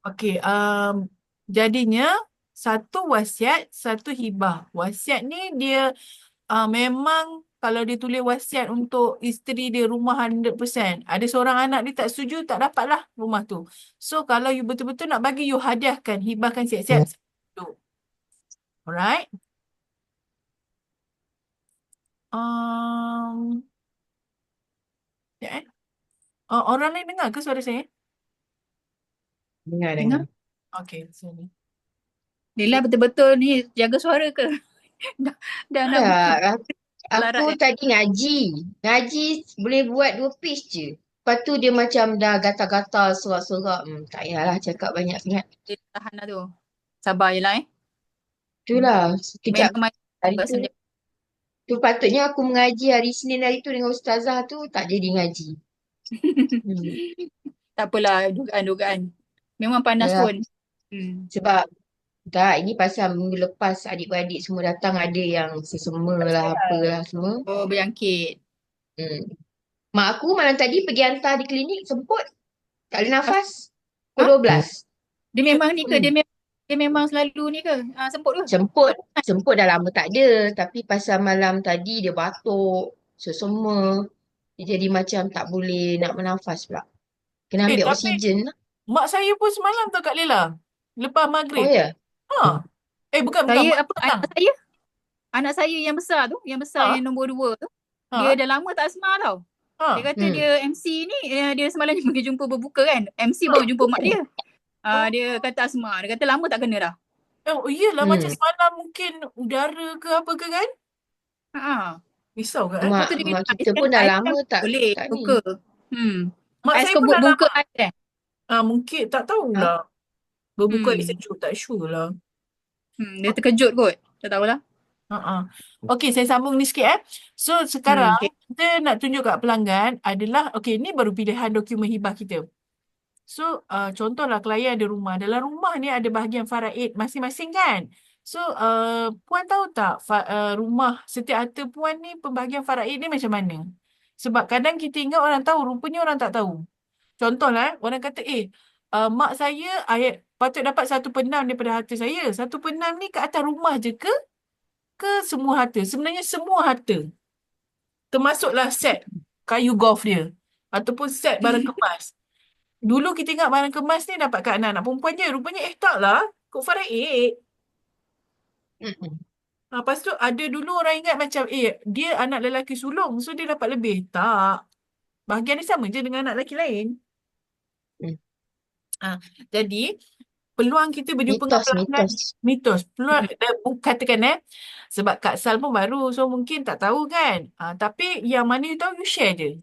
Okey, jadinya satu wasiat, satu hibah. Wasiat ni dia memang kalau dia tulis wasiat untuk isteri dia rumah 100%. Ada seorang anak dia tak setuju, tak dapatlah rumah tu. So kalau you betul-betul nak bagi, you hadiahkan, hibahkan siap-siap. Alright. Um, ya, eh. Orang lain dengar ke suara saya? Dengar, Dengar? dengar. Okey, sini. Lila betul-betul ni jaga suara ke? Dah nak buka Tak, aku larat ya. tadi ngaji. Ngaji boleh buat 2 page je. Lepas tu dia macam dah gatal-gatal sorak-sorak. Tak payahlah cakap banyak sangat. Dia tahan lah tu. Sabar je lah Itulah, sekejap. Memang Hari buat tu, senja. patutnya aku mengaji hari Senin hari tu dengan ustazah tu, tak jadi ngaji. Hmm. Tak apalah, dugaan-dugaan. Memang panas Yalah, pun. Hmm. sebab tak, ini pasal minggu lepas adik-beradik semua datang, ada yang sesama lah, apalah semua. Oh, berjangkit. Hmm. Mak aku malam tadi pergi hantar di klinik, semput. Tak boleh nafas. Ha? Pukul 12. Dia Ya. memang ni ke? Hmm. Dia memang selalu ni ke? Semput ke? Semput. Semput dah lama tak ada. Tapi pasal malam tadi dia batuk. Sesama. Dia jadi macam tak boleh nak bernafas pula. Kena ambil Tapi oksigen lah. mak saya pun semalam tau Kak Lela. Lepas Oh maghrib. ya? Ha. Bukan, Saya mak apa petang. anak saya yang besar tu, Ha. yang nombor 2 tu, dia Ha. dah lama tak asma tau. Dia Ha. kata Hmm. dia MC ni, dia semalam dia pergi jumpa berbuka kan. MC baru jumpa mak dia. Oh, Dia kata asma. Dia kata lama tak kena dah. iyalah macam Hmm. semalam mungkin udara ke apa ke kan? Ha. Risau ke Lepas Mak, tu dia mak minta kita pun dah ais kan lama tak boleh tak ni. buka. Mak Ais saya kau pun dah buka lama. ais Mungkin tak Ha? tahulah. Berbuka air Hmm. sejuk, tak sure lah. Dia terkejut kot. Tak tahulah. Okey, saya sambung ni sikit So, sekarang Okay. kita nak tunjuk kat pelanggan adalah, okey, ni baru pilihan dokumen hibah kita. So, contohlah klien ada rumah. Dalam rumah ni ada bahagian faraid masing-masing kan? So, Puan tahu tak rumah setiap harta Puan ni pembahagian faraid ni macam mana? Sebab kadang kita ingat orang tahu, rupanya orang tak tahu. Contohlah, orang kata, mak saya patut dapat 1/6 daripada harta saya. 1/6 ni ke atas rumah je ke semua harta? Sebenarnya semua harta. Termasuklah set kayu golf dia. Ataupun set barang kemas. Dulu kita ingat barang kemas ni dapat kat anak-anak perempuan je. Rupanya taklah. Kok faraid. Hmm. Lepas tu ada dulu orang ingat macam dia anak lelaki sulung. So dia dapat lebih. Tak. Bahagian dia sama je dengan anak lelaki lain. Hmm. Jadi peluang kita berjumpa dengan Mitos, pelanggan mitos. mitos. Peluang katakan sebab Kak Sal pun baru. So mungkin tak tahu kan. Tapi yang mana you tahu you share je.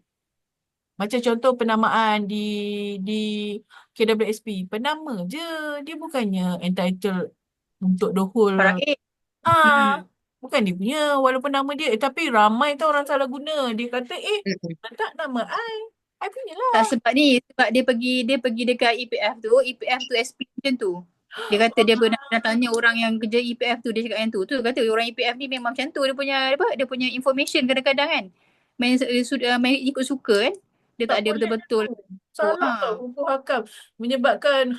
Macam contoh penamaan di KWSP. Penama je. Dia bukannya entitled untuk the whole. Faraid. Ah, bukan dia punya. Walaupun nama dia. Tapi ramai tau orang salah guna. Dia kata, Hmm. letak nama I punya lah. Tak sebab dia pergi dekat EPF tu SP macam tu. Dia kata dia pernah tanya orang yang kerja EPF tu, dia cakap yang tu kata orang EPF ni memang macam tu, dia punya information kadang-kadang kan. Main ikut suka kan. Dia Tak tak ada boleh betul-betul. tu. Salah tau hukum hakam. Menyebabkan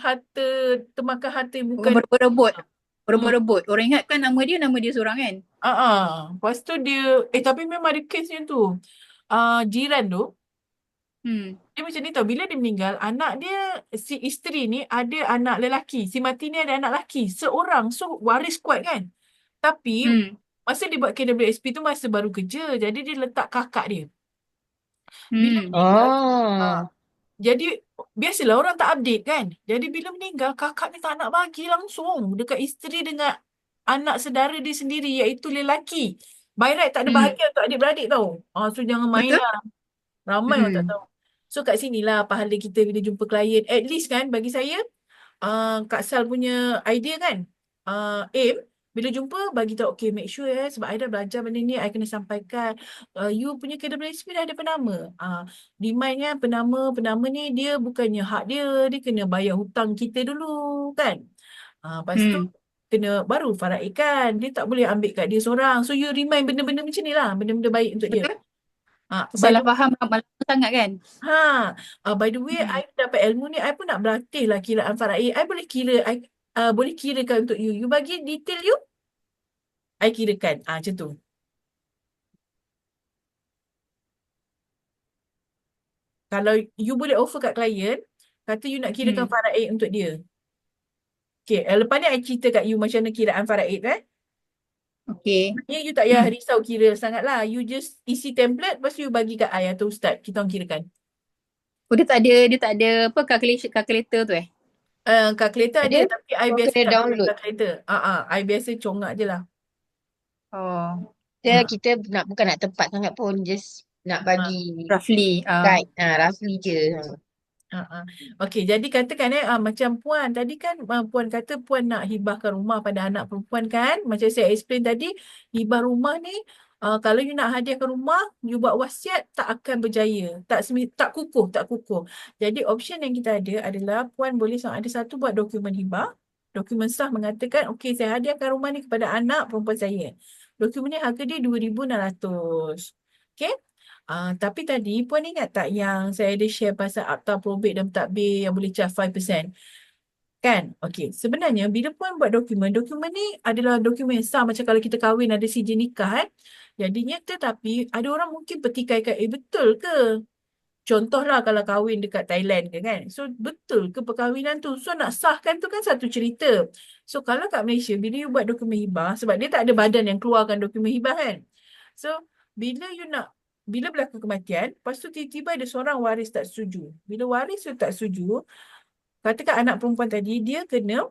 termakan harta yang bukan. Berebut-rebut. Hmm. Berebut-rebut. Orang ingatkan nama dia seorang kan. Lepas tu dia, tapi memang ada kes macam tu. Jiran tu, dia macam ni tau. Bila dia meninggal, anak dia, si isteri ni ada anak lelaki. Si mati ni ada anak lelaki. Seorang. So, waris kuat kan. Tapi, masa dia buat KWSP tu masa baru kerja. Jadi, dia letak kakak dia. Bila meninggal, Oh. jadi, biasalah orang tak update kan. Jadi, bila meninggal, kakak ni tak nak bagi langsung dekat isteri dengan anak saudara dia sendiri, iaitu lelaki. By right, tak ada bahagian untuk adik-beradik tau. So, jangan main Betul? lah. Ramai orang tak tahu. So, kat sinilah pahala kita bila jumpa klien. At least kan, bagi saya, Kak Sal punya idea kan, aim, bila jumpa, bagi tahu, okay, make sure sebab I dah belajar benda ni, I kena sampaikan, you punya KWSP dah ada penama. Demandnya penama ni dia bukannya hak dia, dia kena bayar hutang kita dulu kan. Lepas tu, kena baru faraidkan. Dia tak boleh ambil kat dia seorang. So, you remind benda-benda macam ni lah, benda-benda baik untuk dia. Betul? By Salah the faham lama sangat kan. by the way, I dapat ilmu ni, I pun nak berlatih lah kiraan faraid. I boleh kira, boleh kirakan untuk you. You bagi detail you, I kirakan. Macam tu. Kalau you boleh offer kat klien, kata you nak kirakan faraid untuk dia. Okay, lepas ni I cerita kat you macam mana kiraan faraid Okay. Maknanya you tak payah risau kira sangat lah. You just isi template, lepas tu you bagi kat I atau Ustaz. Kita orang kirakan. Oh, dia tak ada apa calculator tu Kalkulator ada, Ada? tapi I Kau biasa kena tak guna download. kalkulator. I biasa congak je lah. Oh, Kita bukan nak tepat sangat pun. Just nak bagi roughly. guide. Roughly je. Okey, jadi katakan macam Puan tadi kan, Puan kata Puan nak hibahkan rumah pada anak perempuan kan? Macam saya explain tadi, hibah rumah ni kalau you nak hadiahkan rumah, you buat wasiat tak akan berjaya. Tak kukuh. Jadi option yang kita ada adalah Puan boleh ada satu buat dokumen hibah. Dokumen sah mengatakan, okey saya hadiahkan rumah ni kepada anak perempuan saya. Dokumen ni harga dia RM2,600. Okey? Tapi tadi Puan ingat tak yang saya ada share pasal akta probate dan pentadbir yang boleh charge 5%? Kan? Okey. Sebenarnya bila Puan buat dokumen ni adalah dokumen yang sah macam kalau kita kahwin ada sijil nikah Jadinya tetapi ada orang mungkin petikaikan, betul ke? Contohlah kalau kahwin dekat Thailand ke kan. So betul ke perkahwinan tu? So nak sahkan tu kan satu cerita. So kalau kat Malaysia bila you buat dokumen hibah, sebab dia tak ada badan yang keluarkan dokumen hibah kan. So bila berlaku kematian, lepas tu tiba-tiba ada seorang waris tak setuju. Bila waris tu tak setuju, katakan anak perempuan tadi, dia kena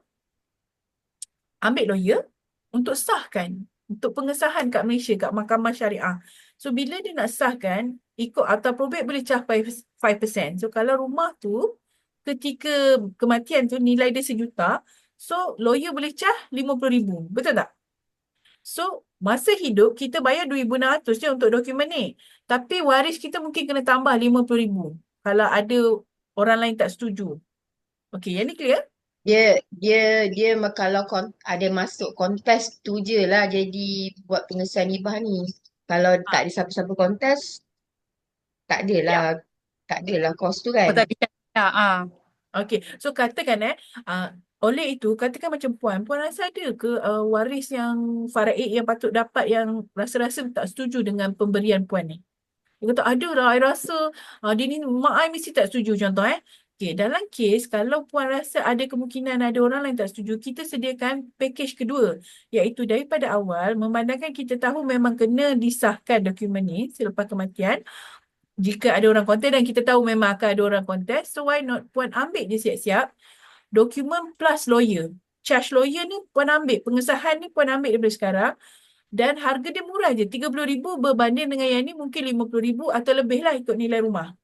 ambil lawyer untuk sahkan. Untuk pengesahan kat Malaysia, kat Mahkamah Syariah. So, bila dia nak sahkan, ikut akta probate boleh capai 5%. So, kalau rumah tu, ketika kematian tu nilai dia RM1 juta, so, lawyer boleh cah RM50,000. Betul tak? So, masa hidup, kita bayar RM2,600 je untuk dokumen ni. Tapi waris kita mungkin kena tambah RM50,000. Kalau ada orang lain tak setuju. Okey, yang ni clear? Dia kalau ada masuk kontes tu je lah jadi buat pengesahan hibah ni. Kalau tak ada siapa-siapa kontes, tak adalah kos tu kan. Oh, tak ada. Okey, so katakan oleh itu, katakan macam Puan rasa ada ke waris yang faraid yang patut dapat yang rasa-rasa tak setuju dengan pemberian Puan ni? Dia kata, ada lah, I rasa dia ni, mak I mesti tak setuju contoh Okey, dalam kes kalau Puan rasa ada kemungkinan ada orang lain tak setuju, kita sediakan package kedua, iaitu daripada awal, memandangkan kita tahu memang kena disahkan dokumen ni selepas kematian. Jika ada orang kontes dan kita tahu memang akan ada orang kontes, so why not Puan ambil je siap-siap dokumen plus lawyer. Charge lawyer ni Puan ambil, pengesahan ni Puan ambil daripada sekarang. Dan harga dia murah je, RM30,000 berbanding dengan yang ni mungkin RM50,000 atau lebih lah ikut nilai rumah.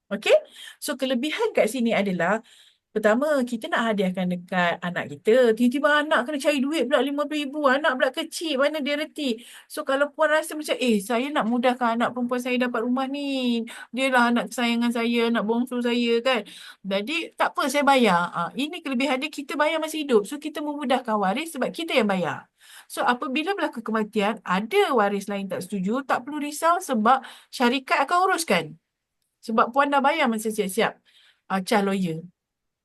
Okey? So kelebihan kat sini adalah, pertama, kita nak hadiahkan dekat anak kita. Tiba-tiba anak kena cari duit pula RM50,000. Anak pula kecil, mana dia reti. So kalau Puan rasa macam, saya nak mudahkan anak perempuan saya dapat rumah ni. Dia lah anak kesayangan saya, anak bongsu saya kan. Jadi tak apa, saya bayar. Ini kelebihan dia, kita bayar masa hidup. So kita memudahkan waris sebab kita yang bayar. So apabila berlaku kematian, ada waris lain tak setuju, tak perlu risau sebab syarikat akan uruskan. Sebab Puan dah bayar masa siap-siap charge lawyer.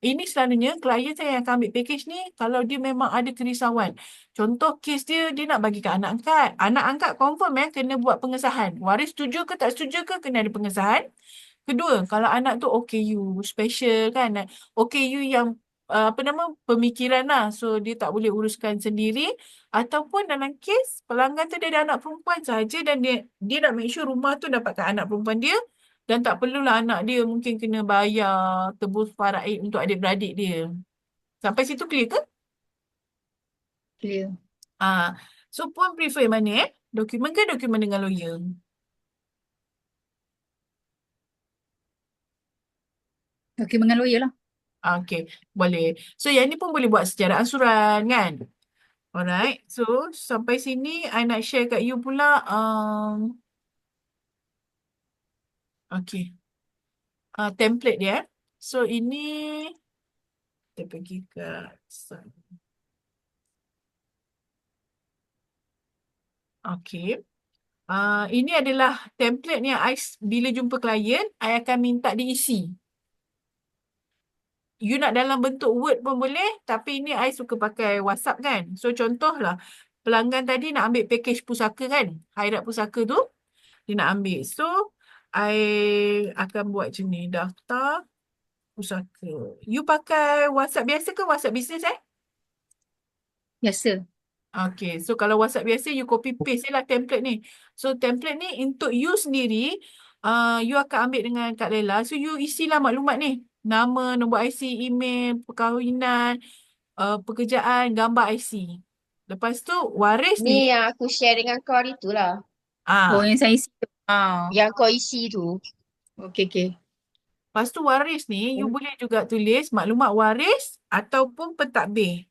Ini selalunya klien saya yang akan ambil package ni kalau dia memang ada kerisauan. Contoh kes dia nak bagi ke anak angkat. Anak angkat confirm kena buat pengesahan. Waris setuju ke tak setuju ke kena ada pengesahan. Kedua, kalau anak tu OKU special kan. OKU yang pemikiran lah. So dia tak boleh uruskan sendiri. Ataupun dalam kes pelanggan tu dia ada anak perempuan sahaja dan dia nak make sure rumah tu dapatkan anak perempuan dia. Dan tak perlulah anak dia mungkin kena bayar tebus faraid untuk adik-beradik dia. Sampai situ clear ke? Clear. So Puan prefer mana Dokumen ke dokumen dengan lawyer? Okay, dengan lawyer lah. Okay, boleh. So yang ni pun boleh buat secara ansuran kan? Alright. So sampai sini I nak share kat you pula. Okay. Template dia. So ini kita pergi ke okay. Ini adalah template yang bila jumpa klien, I akan minta diisi. You nak dalam bentuk Word pun boleh, tapi ini I suka pakai WhatsApp kan. So contohlah, pelanggan tadi nak ambil package pusaka kan. Khairat pusaka tu, dia nak ambil. So, I akan buat macam ni. Daftar pusaka. You pakai WhatsApp biasa ke WhatsApp bisnes Biasa. Okay, so kalau WhatsApp biasa, you copy paste je lah template ni. So, template ni untuk you sendiri, you akan ambil dengan Kak Lela. So, you isilah maklumat ni. Nama, nombor IC, email, perkahwinan, pekerjaan, gambar IC. Lepas tu, waris ni, Ni yang aku share dengan kau hari tu lah. Oh, ah, yang saya isi tu. Yang kau isi tu. Okay. lepas tu waris ni, you boleh juga tulis maklumat waris ataupun pentadbir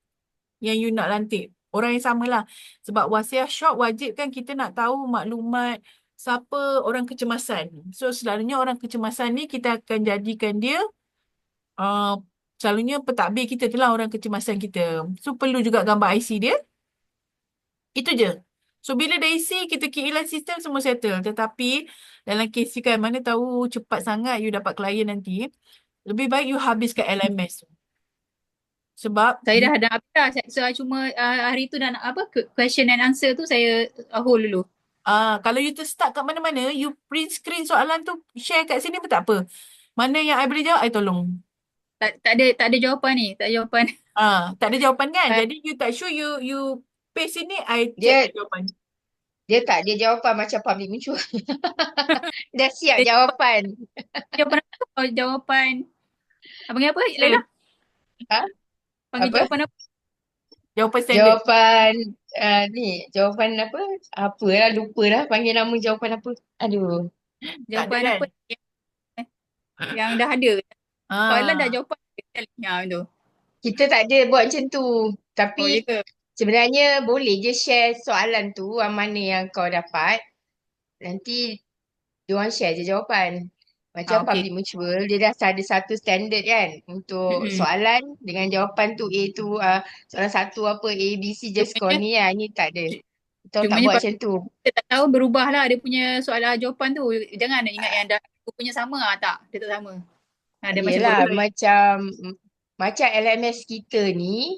yang you nak lantik. Orang yang samalah. Sebab wasiat syok wajib kan kita nak tahu maklumat siapa orang kecemasan. So selalunya orang kecemasan ni kita akan jadikan dia selalunya pentadbir kita tu lah orang kecemasan kita. So perlu juga gambar IC dia. Itu je. So bila dah isi kita kira sistem semua settle. Tetapi dalam kes you kan mana tahu cepat sangat you dapat klien nanti. Lebih baik you habiskan LMS tu. Sebab Saya dah habis dah. So, I cuma hari tu dah nak question and answer tu saya hold dulu. kalau you terstuck kat mana-mana, you print screen soalan tu, share kat sini pun tak apa. Mana yang I boleh jawab, I tolong. Tak ada jawapan ni. Tak ada jawapan. Tak ada jawapan kan? Ah. Jadi you tak sure, you paste sini, I Dia check jawapan. dia jawapan macam public mutual. Dah siap jawapan. Jawapan apa? Oh, jawapan. Panggil apa, Laila? Ha? Panggil Apa? jawapan apa? Jawapan standard. Jawapan jawapan apa? Apa lah, lupa dah panggil nama jawapan apa. Aduh. Jawapan kan? apa? Yang dah ada. Soalan dah Ah, jawapan. Tu. Kita tak ada buat macam tu. Oh, Tapi ya ke? sebenarnya boleh je share soalan tu, mana yang kau dapat. Nanti diorang share je jawapan. Macam Okay. public mutual, dia dah ada satu standard kan untuk soalan dengan jawapan tu A tu, soalan satu apa A, B, C, just score ni lah. Ni tak ada. Kita orang tak Cumanya buat macam tu. kita tak tahu berubah lah dia punya soalan jawapan tu. Jangan nak ingat yang dah aku punya sama tak. Dia tak sama. Dia macam Yelah, berubah. macam LMS kita ni,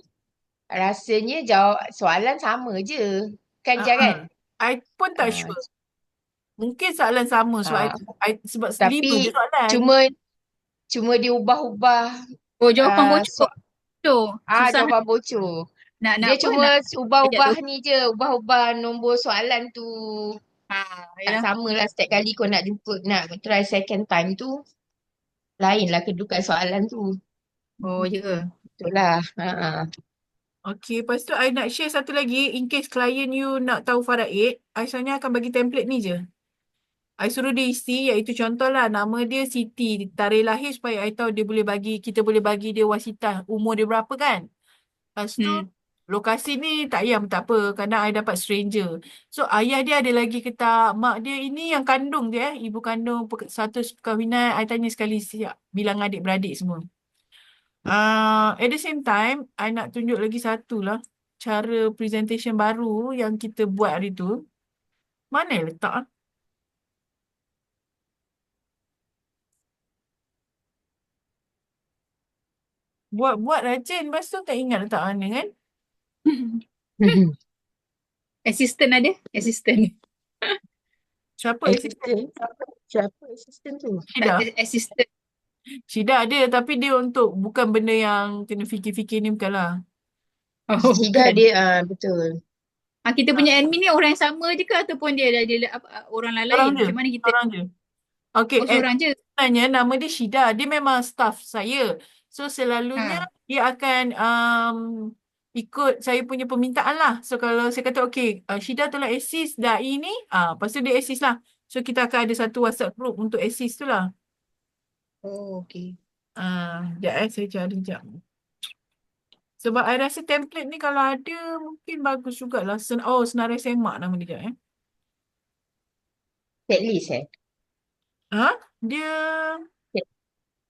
rasanya soalan sama je. Kan, Jan kan? I pun tak Ah, sure. Mungkin soalan sama. So, ah. sebab 5 Tapi je soalan. cuma dia ubah-ubah Oh, jawapan bocor. Susah jawapan bocor. nak Dia apa, cuma nak ubah-ubah tu. ni je, ubah-ubah nombor soalan tu. Tak Yalah. sama lah setiap kali kau nak try second time tu. Lain lah kedudukan soalan tu. Oh, ya ke? Itulah. Okay, lepas tu I nak share satu lagi. In case klien you nak tahu faraid, I sebenarnya akan bagi template ni je. I suruh dia isi, iaitu contohlah nama dia Siti. Tarikh lahir supaya I tahu kita boleh bagi dia wasitah. Umur dia berapa kan? Lepas tu, lokasi ni tak payah tak apa. Kadang I dapat stranger. So, ayah dia ada lagi ke tak? Mak dia ini yang kandung dia. Ibu kandung, satu perkahwinan. I tanya sekali siap. Bilang adik-beradik semua. At the same time, I nak tunjuk lagi satu lah cara presentation baru yang kita buat hari tu. Mana yang letak? Buat rajin, lepas tu tak ingat letak mana kan? Assistant ada? Assistant. Siapa assistant? Siapa assistant tu? Syida. Assistant. Syida ada, tapi dia untuk bukan benda yang kena fikir-fikir ni bukanlah. Oh, Tidak bukan. dia, betul. Kita punya admin ni orang yang sama je ke ataupun dia orang lain? Orang je. Macam mana kita? Orang je. Okay, Seorang je. sebenarnya nama dia Syida. Dia memang staff saya. So, selalunya dia akan ikut saya punya permintaan lah. So, kalau saya kata, okay, Syida tolong assist dai ni. Lepas tu dia assist lah. So, kita akan ada satu WhatsApp group untuk assist tu lah. Oh, okay. Sekejap saya cari sekejap. Sebab I rasa template ni kalau ada, mungkin bagus jugalah. Senarai semak nama dia sekejap. Checklist Dia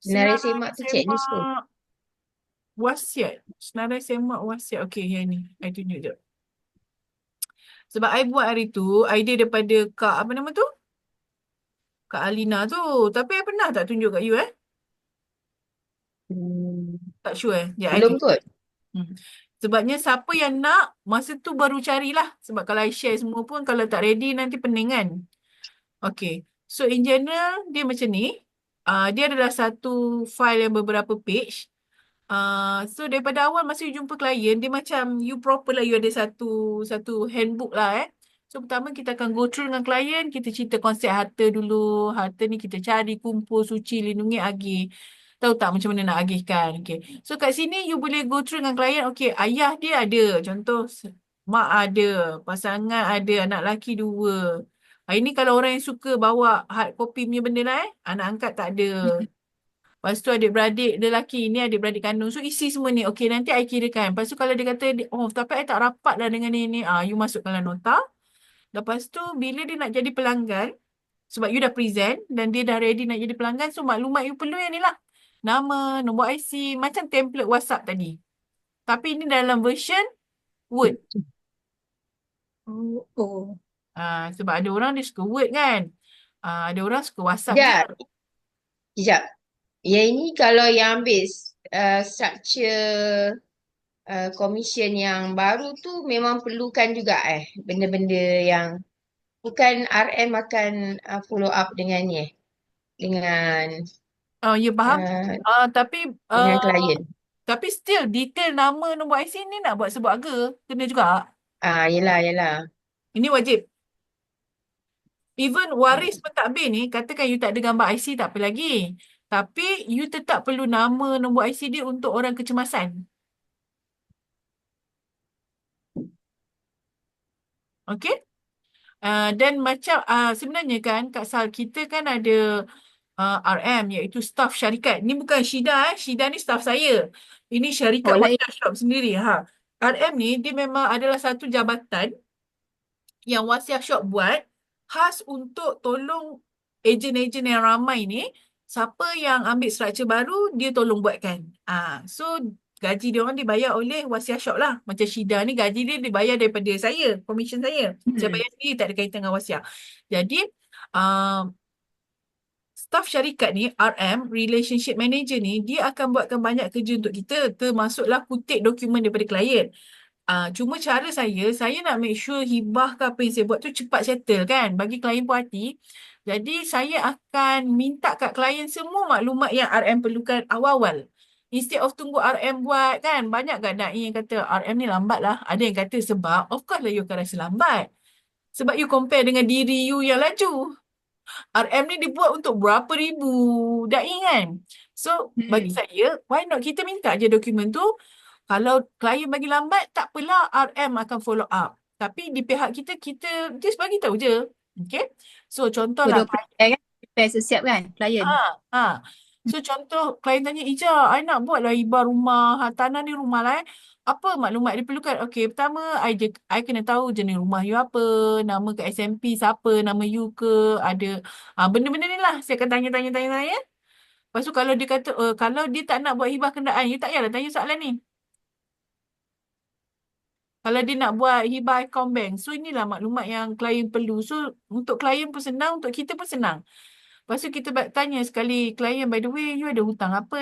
Senarai semak tu checklist tu. wasiat. Senarai semak wasiat. Okay, yang ni. I tunjuk je. Sebab I buat hari tu, idea daripada Kak, apa nama tu? Kak Alina tu. Tapi I pernah tak tunjuk kat you Hmm, Tak sure Ya, I belum tunjuk. kot. Hmm. Sebabnya siapa yang nak, masa tu baru carilah. Sebab kalau I share semua pun, kalau tak ready nanti pening kan. Okay. So in general, dia macam ni. Dia adalah satu file yang beberapa page. So daripada awal masa you jumpa klien, dia macam you proper lah, you ada satu satu handbook lah So pertama kita akan go through dengan klien, kita cerita konsep harta dulu. Harta ni kita cari, kumpul, suci, lindungi, agih. Tahu tak macam mana nak agihkan. Okay. So kat sini you boleh go through dengan klien, okay, ayah dia ada. Contoh, mak ada, pasangan ada, anak lelaki 2. Ini kalau orang yang suka bawa hard copy punya benda lah anak angkat tak ada. Lepas tu adik-beradik lelaki ni adik-beradik kandung. So isi semua ni. Okey, nanti I kirakan. Lepas tu kalau dia kata, oh tapi I tak rapat lah dengan ni. You masukkanlah nota. Lepas tu bila dia nak jadi pelanggan, sebab you dah present dan dia dah ready nak jadi pelanggan, so maklumat you perlu yang ni lah. Nama, nombor IC, macam template WhatsApp tadi. Tapi ini dalam version Word. Oh. Sebab ada orang dia suka Word kan. Ada orang suka WhatsApp je. Sekejap, sekejap. Yang ini kalau yang ambil structure commission yang baru tu memang perlukan juga benda-benda yang bukan RM akan follow up dengan ni dengan Ya faham. uh, Tapi dengan klien. Tapi still detail nama nombor IC ni nak buat sebut harga. Kena juga. Yelah, yelah. Ini wajib. Even waris pentadbir ni, katakan you tak ada gambar IC tak apa lagi. Tapi you tetap perlu nama nombor IC dia untuk orang kecemasan. Okay? Dan macam sebenarnya kan Kak Sal, kita kan ada RM iaitu staff syarikat. Ni bukan Syida Syida ni staff saya. Ini syarikat Oh, lain. WhatsApp shop sendiri. RM ni dia memang adalah satu jabatan yang Wasiah Shop buat khas untuk tolong ejen-ejen yang ramai ni, siapa yang ambil struktur baru, dia tolong buatkan. So, gaji dia orang dibayar oleh Wasiah Shop lah. Macam Syida ni, gaji dia dibayar daripada saya, komisen saya. Saya bayar sendiri, tak ada kaitan dengan Wasiah. Jadi, uh, staff syarikat ni, RM, Relationship Manager ni, dia akan buatkan banyak kerja untuk kita, termasuklah kutip dokumen daripada klien. Cuma cara saya nak make sure hibah ke apa yang saya buat tu cepat settle kan, bagi klien puas hati. Jadi saya akan minta kat klien semua maklumat yang RM perlukan awal-awal. Instead of tunggu RM buat kan, banyak kan dai yang kata RM ni lambat lah. Ada yang kata sebab, of course lah you akan rasa lambat. Sebab you compare dengan diri you yang laju. RM ni dibuat untuk berapa ribu dai kan. So bagi saya, why not kita minta je dokumen tu. Kalau klien bagi lambat, tak apalah, RM akan follow up. Tapi di pihak kita, kita just bagi tahu je. Okay. So contohlah. Dua prepare kan? Prepare sesiap kan klien. Ha. So contoh klien tanya, Ija, I nak buat lah hibah rumah, tanah ni rumah lah Apa maklumat dia perlukan? Okay, pertama, I kena tahu jenis rumah you apa, nama ke SMP siapa, nama you ke, ada benda-benda ni lah. Saya akan tanya. Lepas tu kalau dia kata, kalau dia tak nak buat hibah kenderaan, you tak payahlah tanya soalan ni. Kalau dia nak buat hibah akaun bank. So inilah maklumat yang klien perlu. So untuk klien pun senang, untuk kita pun senang. Lepas tu kita tanya sekali klien, by the way, you ada hutang apa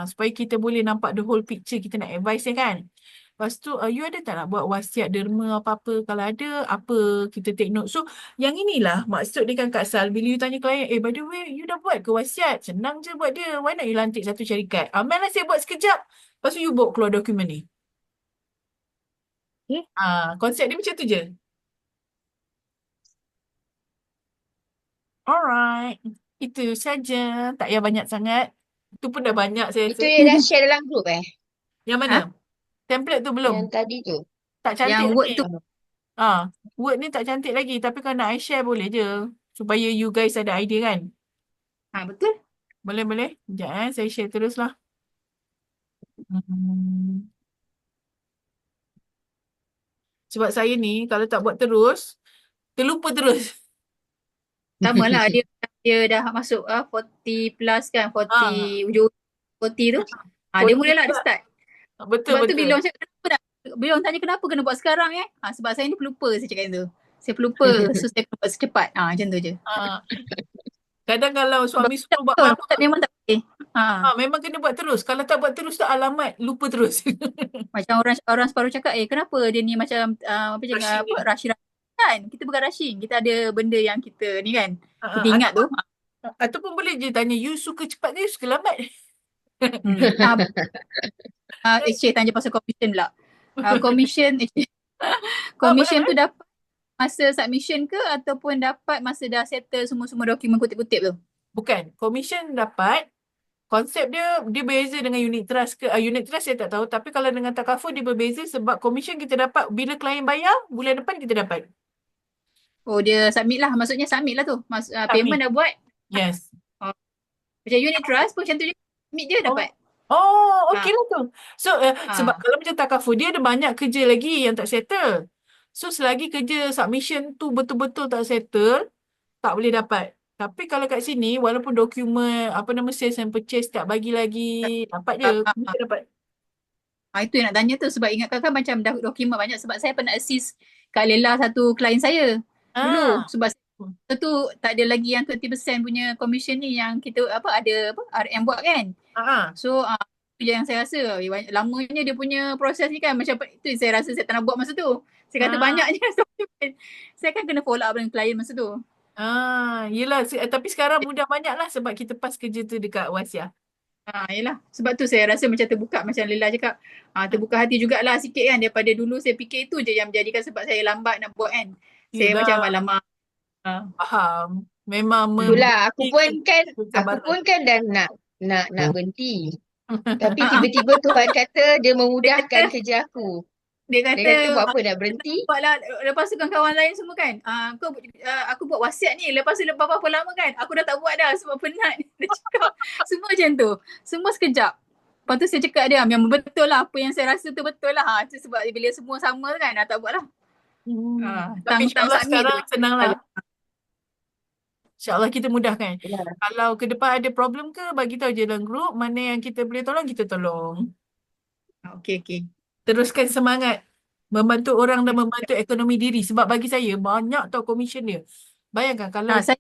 supaya kita boleh nampak the whole picture, kita nak advice kan. Lepas tu, you ada tak nak buat wasiat derma apa-apa? Kalau ada, apa kita take note. So, yang inilah maksud dia kan Kak Sal. Bila you tanya klien, by the way, you dah buat ke wasiat? Senang je buat dia. Why not you lantik satu syarikat? Malah saya buat sekejap. Lepas tu, you bawa keluar dokumen ni. Okay. Konsep dia macam tu je. Alright. Itu saja. Tak payah banyak sangat. Itu pun dah banyak saya Itu rasa. yang dah share dalam grup Yang mana? Template tu belum. yang tadi tu. Tak cantik Yang Word lagi. tu. Word ni tak cantik lagi. Tapi kalau nak I share boleh je. Supaya you guys ada idea kan. Betul. Boleh. Sekejap saya share terus lah. Sebab saya ni kalau tak buat terus, terlupa terus. Sama lah dia dah masuk 40 plus kan, 40 ujung 40 tu. Dia mulalah ada start. Betul. Sebab tu bila macam kenapa bila orang tanya kenapa kena buat sekarang sebab saya ni pelupa, saya cakap macam tu. Saya pelupa, so saya kena buat secepat. Macam tu je. Kadang kalau Sebab suami suruh buat tak, apa, memang tak boleh. memang kena buat terus. Kalau tak buat terus tu alamat lupa terus. Macam orang separuh cakap, kenapa dia ni macam Rushing dia. rushing kan? Kita bukan rushing, kita ada benda yang kita ni kan. Ah, Kita ingat tu. Ataupun boleh je tanya, you suka cepat ke, you suka lambat? Tanya pasal commission pula. Commission Boleh, tu dapat masa submission ke ataupun dapat masa dah settle semua dokumen kutip-kutip tu? Bukan. Commission dapat. Konsep dia berbeza dengan unit trust ke. Unit trust saya tak tahu. Tapi kalau dengan takaful dia berbeza sebab commission kita dapat bila klien bayar, bulan depan kita dapat. Oh, dia submit lah. Maksudnya submit lah tu. Payment dah buat. Yes. Macam unit trust pun macam tu je. Submit je dapat. Okey lah tu. So, sebab kalau macam takaful, dia ada banyak kerja lagi yang tak settle. So, selagi kerja submission tu betul-betul tak settle, tak boleh dapat. Tapi kalau kat sini, walaupun dokumen, sales and purchase tak bagi lagi, dapat je. Mesti dapat. Itu yang nak tanya tu. Sebab ingat kakak macam dah dokumen banyak. Sebab saya pernah assist Kak Lela, satu klien saya. Dulu. Sebab tu tak ada lagi yang 20% punya commission ni yang kita ada RM buat kan. So itu je yang saya rasa. Lamanya dia punya proses ni kan. Macam itu saya rasa saya tak nak buat masa tu. Saya kata banyaknya. Saya kan kena follow up dengan klien masa tu. Yelah. Tapi sekarang mudah banyak lah sebab kita pas kerja tu dekat Wasiah. Yelah. Sebab tu saya rasa macam terbuka. Macam Lila cakap. Terbuka hati jugalah sikit kan. Daripada dulu saya fikir itu je yang menjadikan sebab saya lambat nak buat kan. Saya macam alamak. Faham. Memang itulah aku pun kan dah nak berhenti. Tapi tiba-tiba Tuhan kata dia memudahkan kerja aku. Dia kata buat apa nak berhenti? Buatlah. Lepas tu kawan lain semua kan. Aku buat wasiat ni. Lepas tu berapa lama kan. Aku dah tak buat dah sebab penat. Dia cakap semua macam tu. Semua sekejap. Lepas tu saya cakap dia memang betul lah. Apa yang saya rasa tu betul lah. Sebab bila semua sama kan. Tak buat lah. Tapi insyaAllah sekarang senang lah. InsyaAllah kita mudahkan. Kalau ke depan ada problem ke, bagi tahu je dalam grup. Mana yang kita boleh tolong, kita tolong. Okey. Teruskan semangat membantu orang dan membantu ekonomi diri. Sebab bagi saya, banyak tau komisen dia. Bayangkan kalau... Saya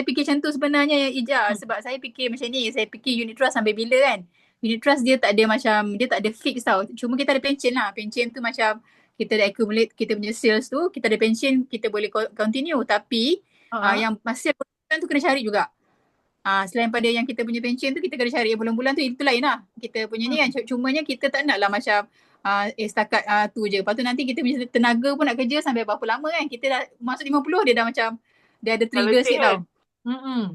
fikir macam tu sebenarnya Ija. Sebab saya fikir macam ni. Saya fikir unit trust sampai bila kan. Unit trust dia tak ada fix tau. Cuma kita ada pension lah. Pension tu macam kita dah accumulate kita punya sales tu. Kita ada pension, kita boleh continue. Tapi yang masih bulan tu kena cari juga. Selain pada yang kita punya pension tu, kita kena cari bulan-bulan tu. Itu lain lah. Kita punya ni kan. Cumanya kita tak nak lah macam setakat tu je. Lepas tu nanti kita punya tenaga pun nak kerja sampai berapa lama kan. Kita dah masuk 50, dia dah macam dia ada trigger sikit tau.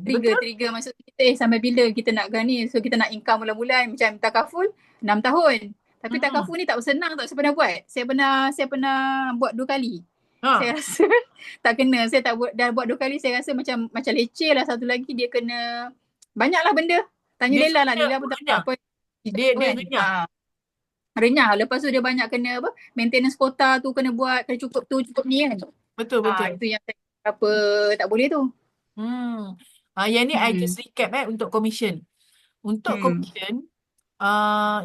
Trigger maksud kita sampai bila kita nak gani. So kita nak income bulan-bulan. Macam takaful 6 tahun. Tapi takaful ni tak senang tak saya pernah buat. Saya pernah buat 2 kali. Saya rasa tak kena. Saya dah buat 2 kali. Saya rasa macam leceh lah. Satu lagi dia kena banyak lah benda. Tanya Lela lah. Lela pun tak tahu apa. Dia renyah. Lepas tu dia banyak kena maintenance quota tu kena buat, kena cukup tu, cukup ni kan. Betul. Itu yang tak boleh tu. Yang ni I just recap untuk commission. Untuk commission,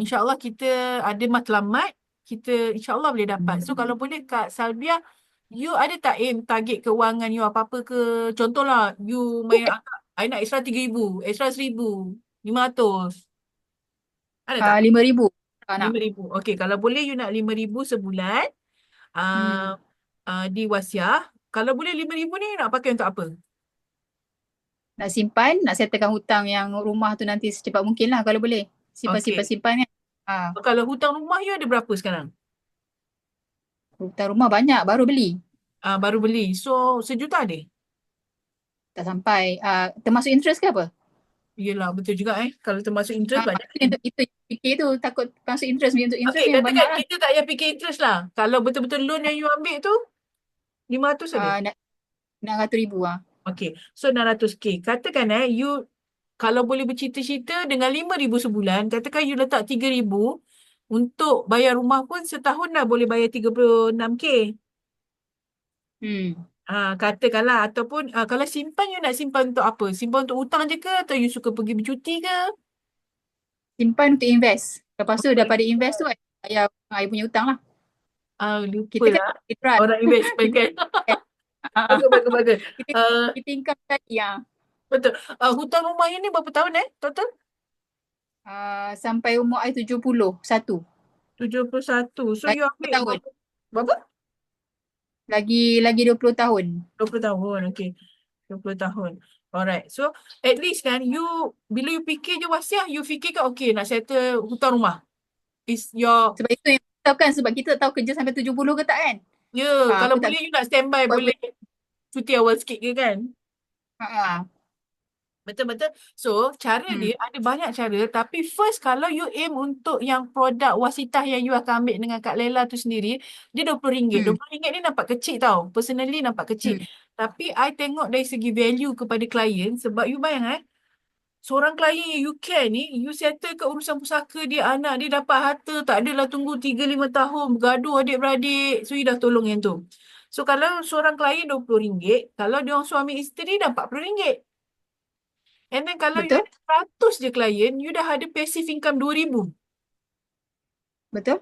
insyaAllah kita ada matlamat, kita insyaAllah boleh dapat. So kalau boleh Kak Salbiah, you ada tak aim target kewangan you apa-apa ke? Contohlah, you main akak, I nak extra 3,000, extra 1,500. Ada tak? 5,000. 5,000. Okey, kalau boleh you nak 5,000 sebulan di Wasiah. Kalau boleh 5,000 ni nak pakai untuk apa? Nak simpan, nak settlekan hutang yang rumah tu nanti secepat mungkin lah kalau boleh. Simpan kan. Kalau hutang rumah you ada berapa sekarang? Hutang rumah banyak, baru beli. Baru beli. So, 1,000,000 ada? Tak sampai. Termasuk interest ke apa? Yelah, betul juga Kalau termasuk interest banyak. Itu fikir tu. Takut masuk interest. Untuk interest yang banyak lah. Kita tak payah fikir interest lah. Kalau betul-betul loan yang you ambil tu, 500 ada? 600,000 Okay. So, 600K. Katakan you kalau boleh bercita-cita dengan 5,000 sebulan, katakan you letak 3,000 untuk bayar rumah pun setahun dah boleh bayar 36K. Katakanlah ataupun kalau simpan you nak simpan untuk apa? Simpan untuk hutang je ke atau you suka pergi bercuti ke? Simpan untuk invest. Lepas tu daripada invest tu bayar punya hutang lah. Lupa Kita kan lah. trust. Orang investment kan. Ah, Bagus, bagus, bagus. kita Uh, kita income tadi ya. betul. Hutang rumah ini berapa tahun total? Sampai umur I 71. 71. So Lagi you 20 ambil tahun. berapa? Lagi 20 tahun. 20 tahun. Okay. 20 tahun. Alright. So at least kan bila you fikir je wasiat, you fikirkan okay nak settle hutang rumah. Is your Sebab itu yang kita tahu kan, sebab kita tak tahu kerja sampai 70 ke tak kan. kalau Aku tak boleh you nak standby, tahu. boleh cuti awal sikit ke kan? Ha. Betul-betul. So, cara dia ada banyak cara. Tapi first, kalau you aim untuk yang produk wasitah yang you akan ambil dengan Kak Lela tu sendiri, dia RM20. RM20 ni nampak kecil tau. Personally nampak kecil. Tapi, I tengok dari segi value kepada klien. Sebab you bayang seorang klien yang you care ni, you settle ke urusan pusaka dia, anak dia dapat harta, tak adalah tunggu 3-5 tahun, bergaduh adik-beradik. So, you dah tolong yang tu. So, kalau seorang klien RM20, kalau dia orang suami isteri dah RM40. And then kalau you Betul? ada 100 je klien, you dah ada passive income 2,000. Betul?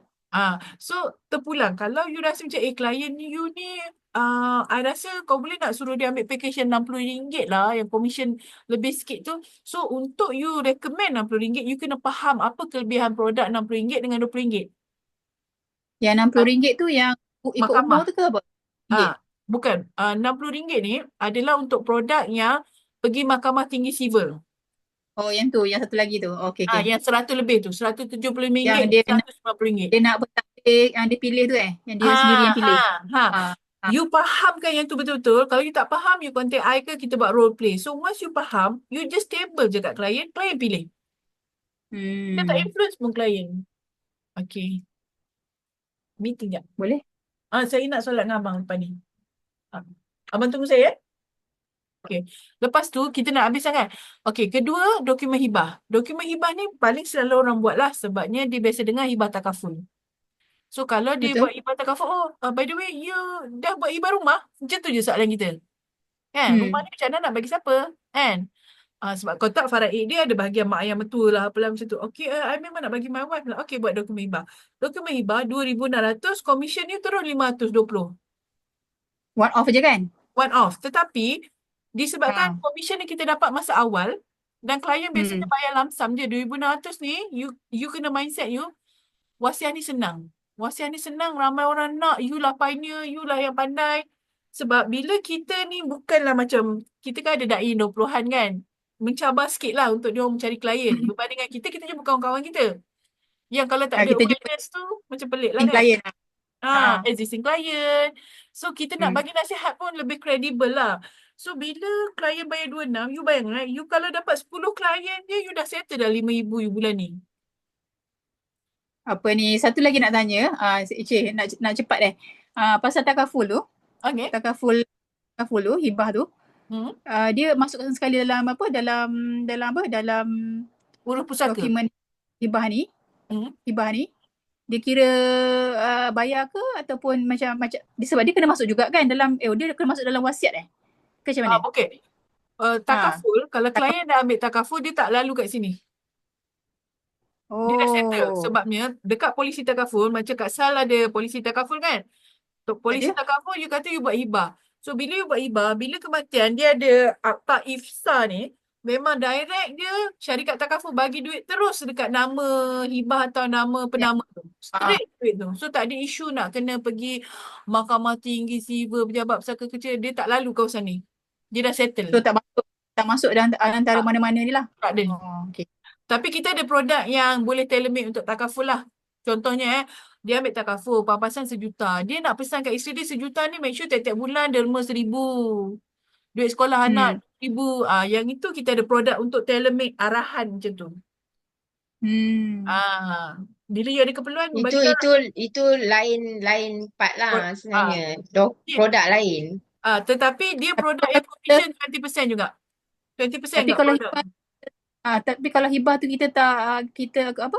So terpulang. Kalau you rasa macam, klien you ni, I rasa kau boleh nak suruh dia ambil package yang RM60 lah, yang commission lebih sikit tu. So untuk you recommend RM60, you kena faham apa kelebihan produk RM60 dengan RM20. Yang RM60 tu yang ikut umur Mahkamah. tu ke apa? Bukan. RM60 ni adalah untuk produk yang pergi mahkamah tinggi civil. Oh, yang tu, yang satu lagi tu. Okay. Yang 100 lebih tu, RM175, Yang dia nak, RM150. dia nak bertakdir, yang dia pilih tu yang dia sendiri yang pilih. You fahamkan yang tu betul-betul. Kalau you tak faham, you contact I ke, kita buat role play. So once you faham, you just stable je kat klien pilih. Dia tak influence pun klien. Okay. Meeting jap. Boleh? Saya nak solat dengan abang lepas ni. Abang tunggu saya. Okay. Lepas tu, kita nak habis sangat. Okay, kedua, dokumen hibah. Dokumen hibah ni paling selalu orang buat lah sebabnya dia biasa dengar hibah takaful. So, kalau dia Betul. buat hibah takaful, by the way, you dah buat hibah rumah? Macam tu je soalan kita. Kan? Rumah ni macam mana nak bagi siapa? Kan? Sebab kotak faraid dia ada bahagian mak ayah mertua lah, apalah macam tu. Okay, I memang nak bagi my wife lah. Okay, buat dokumen hibah. Dokumen hibah, RM2,600, commission ni terus RM520. One off je kan? One off. Tetapi, disebabkan commission ni kita dapat masa awal, dan klien biasanya bayar lamsam je. RM2,600 ni, you kena mindset you, wasiat ni senang. Wasiat ni senang, ramai orang nak, you lah pioneer, you lah yang pandai. Sebab bila kita ni bukanlah macam, kita kan ada da'i 20-an kan, mencabar sikit lah untuk dia orang mencari klien. Berbanding dengan kita je bukan kawan kita. Yang kalau tak ada kita awareness tu, macam pelik lah kan. Klien. Existing client. So, kita nak bagi nasihat pun lebih kredibel lah. So, bila klien bayar 26, you bayang you kalau dapat 10 klien je, you dah settle dah RM5,000 you bulan ni. Apa ni, satu lagi nak tanya, nak cepat deh. Pasal takaful tu. Okay. Takaful tu, hibah tu. Dia masukkan sekali dalam dalam urus pusaka. Dokumen hibah ni. Hibah ni. Dia kira bayar ke ataupun macam sebab dia kena masuk juga kan dalam dia kena masuk dalam wasiat ke macam mana? Okay. Takaful, kalau klien dah ambil takaful, dia tak lalu kat sini. Dia dah settle. Sebabnya dekat polisi takaful, macam Kak Sal ada polisi takaful kan? Untuk polisi takaful, you kata you buat hibah. So bila you buat hibah, bila kematian, dia ada akta ifsa ni, memang direct dia syarikat takaful bagi duit terus dekat nama hibah atau nama penama tu. Straight duit tu. So tak ada isu nak kena pergi mahkamah tinggi, civil, pejabat pesaka kecil. Dia tak lalu kawasan ni. Dia dah settle. So tak masuk dalam antara mana-mana ni lah. Tak ada. Okay. Tapi kita ada produk yang boleh tailor-made untuk takaful lah. Contohnya dia ambil takaful, pampasan RM1,000,000. Dia nak pesan kat isteri dia RM1,000,000 ni, make sure tiap-tiap bulan derma RM1,000. Duit sekolah anak RM2,000. Yang itu kita ada produk untuk tailor-made arahan macam tu. Bila you ada keperluan, itu lain part lah sebenarnya. Produk lain. Tetapi dia produk yang commission 20% juga. 20% tapi kalau hibah tu kita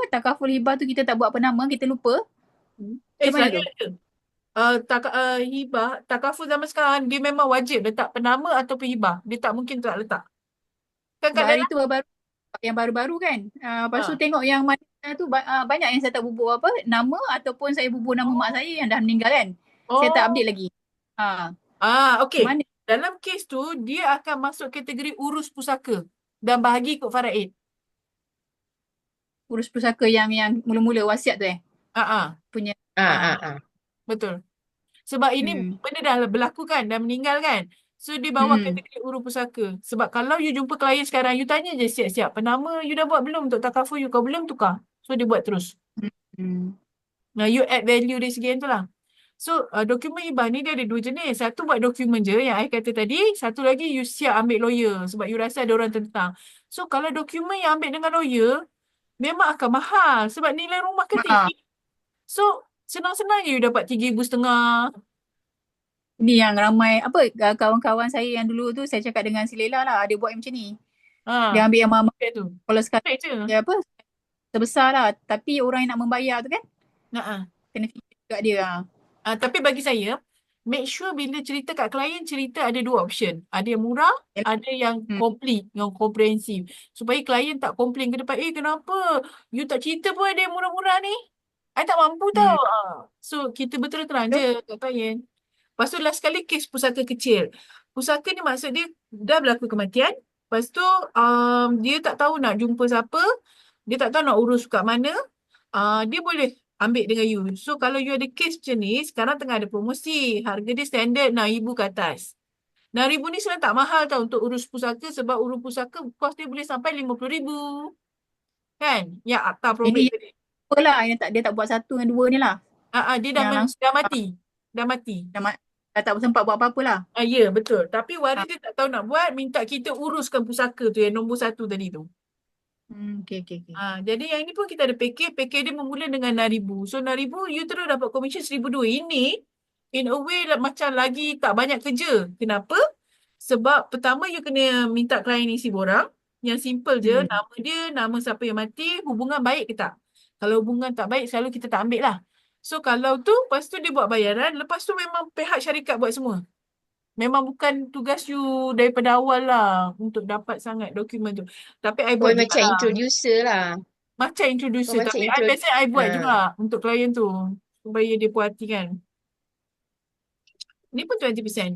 takaful hibah tu kita tak buat penama, kita lupa. Macam mana tu? Hibah, takaful zaman sekarang dia memang wajib letak penama ataupun hibah. Dia tak mungkin tak letak. Hari tu yang baru-baru kan. Lepas tu tengok yang mana tu banyak yang saya tak bubur apa nama ataupun saya bubur nama mak saya yang dah meninggal kan. Saya tak Oh, update lagi. Macam okey. mana Dalam kes tu, dia akan masuk kategori urus pusaka dan bahagi ikut faraid. urus pusaka yang mula-mula wasiat tu Ah, ah, punya. betul. Sebab ini Hmm. benda dah berlaku kan, dah meninggal kan. So, dia bawa Hmm. kategori urus pusaka. Sebab kalau you jumpa klien sekarang, you tanya je siap-siap. Penama you dah buat belum untuk takaful you? Kau belum, tukar. So, dia buat terus. Hmm. Nah, you add value dari segi tu lah. So, dokumen hibah ni dia ada dua jenis. Satu buat dokumen je yang I kata tadi. Satu lagi you siap ambil lawyer sebab you rasa ada orang tentang. So, kalau dokumen yang ambil dengan lawyer, memang akan mahal sebab nilai rumah kan tinggi. So, senang-senang je you dapat RM3,500. Ni yang ramai kawan-kawan saya yang dulu tu saya cakap dengan si Lela lah, dia buat yang macam ni. Dia ambil yang mama Baik tu. kalau sekarang Baik je. dia sebesar lah, tapi orang yang nak membayar tu kan kena fikir juga dia. Tapi bagi saya, make sure bila cerita kat klien, cerita ada dua option. Ada yang murah, ada yang complete, yang komprehensif. Supaya klien tak komplain ke depan, kenapa? You tak cerita pun ada yang murah-murah ni. I tak mampu tau. So, kita betul terang je kat klien. Lepas tu last sekali kes pusaka kecil. Pusaka ni maksud dia dah berlaku kematian. Lepas tu dia tak tahu nak jumpa siapa. Dia tak tahu nak urus kat mana. Dia boleh ambil dengan you. So kalau you ada kes macam ni, sekarang tengah ada promosi. Harga dia standard RM6,000 ke atas. RM6,000 ni sebenarnya tak mahal tau untuk urus pusaka sebab urus pusaka kos dia boleh sampai RM50,000. Kan? Yang akta probate Ini tadi. apalah yang dia tak buat satu dengan dua ni lah. Dia Yang langsung dah mati. Dah mati. dah tak sempat buat apa-apa lah. Ya, betul. Tapi waris dia tak tahu nak buat, minta kita uruskan pusaka tu yang nombor 1 tadi tu. Okay. Jadi yang ini pun kita ada package dia memula dengan RM6,000. So RM6,000 you terus dapat komisen RM1,200. Ini in a way macam lagi tak banyak kerja. Kenapa? Sebab pertama you kena minta klien isi borang. Yang simple je, nama dia, nama siapa yang mati, hubungan baik ke tak. Kalau hubungan tak baik, selalu kita tak ambil lah. So kalau tu, lepas tu dia buat bayaran, lepas tu memang pihak syarikat buat semua. Memang bukan tugas you daripada awal lah untuk dapat sangat dokumen tu. Tapi I buat juga macam lah. introducer lah. Macam introducer. Macam Tapi biasanya I buat juga untuk klien tu. Supaya dia puas hati kan. Ni pun 20%.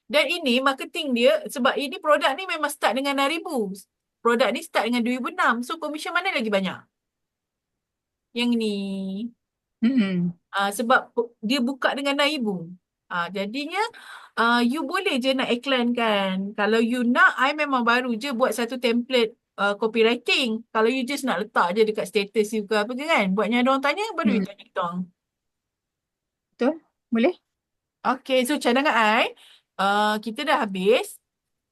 Dan ini marketing dia, sebab ini produk ni memang start dengan RM6,000. Produk ni start dengan RM2,600. So komisen mana lagi banyak? Yang ni. Sebab dia buka dengan RM6,000. Jadinya you boleh je nak iklankan. Kalau you nak, I memang baru je buat satu template copywriting. Kalau you just nak letak je dekat status you ke apa ke kan. Buatnya ada orang tanya, baru you tanya kita orang. Betul? Boleh? Okay, so cadangan I, kita dah habis.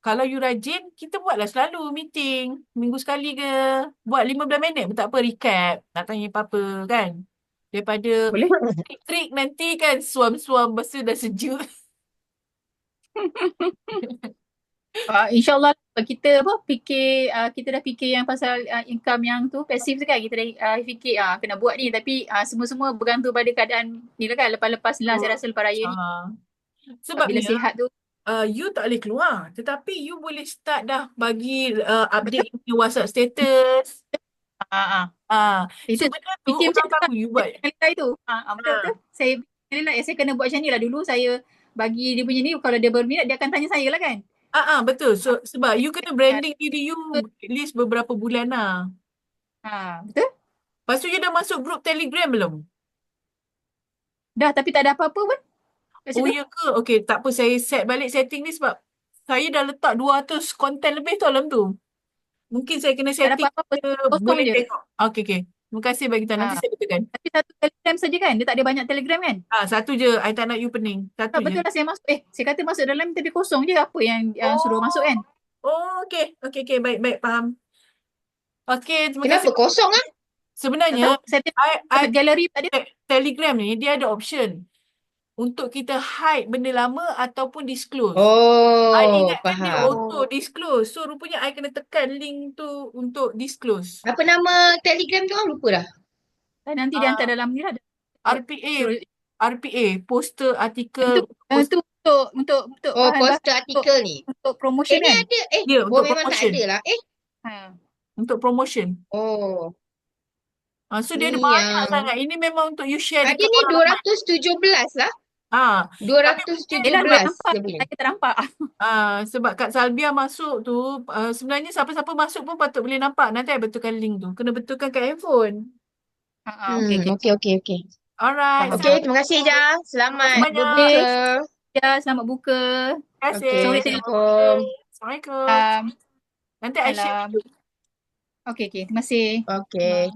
Kalau you rajin, kita buatlah selalu meeting. Minggu sekali ke. Buat 15 minit pun tak apa, recap. Nak tanya apa-apa kan. Daripada Boleh? trik nanti kan suam-suam basuh dah sejuk. InsyaAllah kita fikir kita dah fikir yang pasal income yang tu pasif tu kan, kita dah fikir kena buat ni, tapi semua-semua bergantung pada keadaan ni lah kan, lepas-lepas lah saya rasa lepas raya ni Sebabnya bila sihat tu you tak boleh keluar, tetapi you boleh start dah bagi update WhatsApp status. itu So benda tu fikir orang macam tahu you buat. itu betul-betul saya kena buat macam ni lah. Dulu saya bagi dia punya ni, kalau dia berminat dia akan tanya saya lah kan. Betul. So sebab you kena branding diri you at least beberapa bulan lah. Betul. Lepas tu you dah masuk grup Telegram belum? Dah, tapi tak ada apa-apa pun. Ya ke? Okay, tak apa, saya set balik setting ni sebab saya dah letak 200 konten lebih tu dalam tu. Mungkin saya kena Tak ada setting apa-apa, kosong boleh je. tengok. Okay. Terima kasih bagi tahu. Nanti saya betulkan. Tapi satu Telegram saja kan? Dia tak ada banyak Telegram kan? Satu je. I tak nak you pening. Satu je. Betul lah saya masuk. Saya kata masuk dalam tapi kosong je. Apa yang suruh masuk kan? Okay. Baik. Faham. Okay, terima Kenapa kasih. kosong lah? Sebenarnya, Saya tengok galeri tadi. Telegram ni, dia ada option untuk kita hide benda lama ataupun disclose. I ingatkan dia Faham. auto disclose. So, rupanya I kena tekan link tu untuk disclose. Apa nama Telegram tu? Lupa dah. Nanti dia hantar dalam ni lah. RPA, poster artikel. Itu untuk poster artikel ni. Untuk promotion kan? Ni ada. Ya, untuk memang promotion. tak ada lah. Untuk promotion. So dia ada Ni banyak yang sangat. Ini memang untuk you share tadi dekat ni orang ramai. 217 lah. Tapi mungkin Yelah, belum 217 nampak. dia punya. Saya ternampak. sebab Kak Salbia masuk tu, sebenarnya siapa-siapa masuk pun patut boleh nampak. Nanti I betulkan link tu. Kena betulkan kat handphone. Okay, okay. Okey. Alright. Faham. Okey, terima kasih Ija. Terima Selamat kasih banyak. berbuka. Ya, selamat buka. Terima kasih. Okey, Sorry Assalamualaikum. Assalamualaikum. Nanti I share Salam. video. Okay, terima kasih. Okey.